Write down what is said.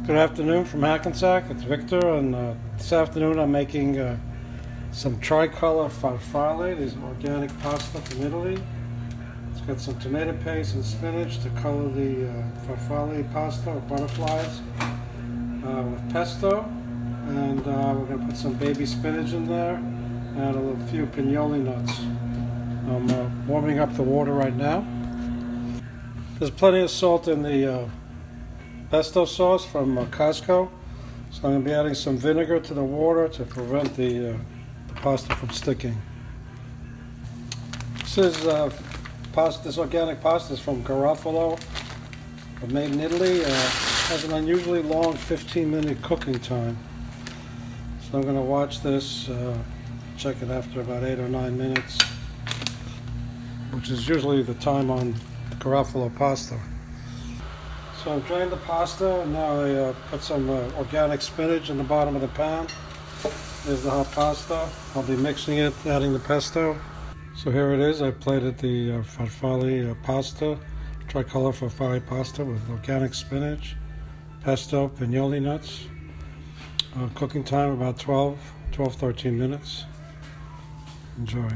Good afternoon from Hackensack. It's Victor, and this afternoon I'm making some Tri-Color Farfalle. This is organic pasta from Italy. It's got some tomato paste and spinach to color the farfalle pasta or butterflies with pesto, and we're going to put some baby spinach in there and a few pinoli nuts. I'm warming up the water right now. There's plenty of salt in the pesto sauce from Costco, so I'm going to be adding some vinegar to the water to prevent the pasta from sticking. This is this organic pasta is from Garofalo, made in Italy. Has an unusually long 15-minute cooking time, so I'm going to watch this, check it after about 8 or 9 minutes, which is usually the time on Garofalo pasta. So I've drained the pasta, and now I put some organic spinach in the bottom of the pan. There's the hot pasta. I'll be mixing it, adding the pesto. So here it is. I plated the farfalle pasta, Tri-Color Farfalle pasta with organic spinach, pesto, pinoli nuts. Cooking time about 12-13 minutes. Enjoy.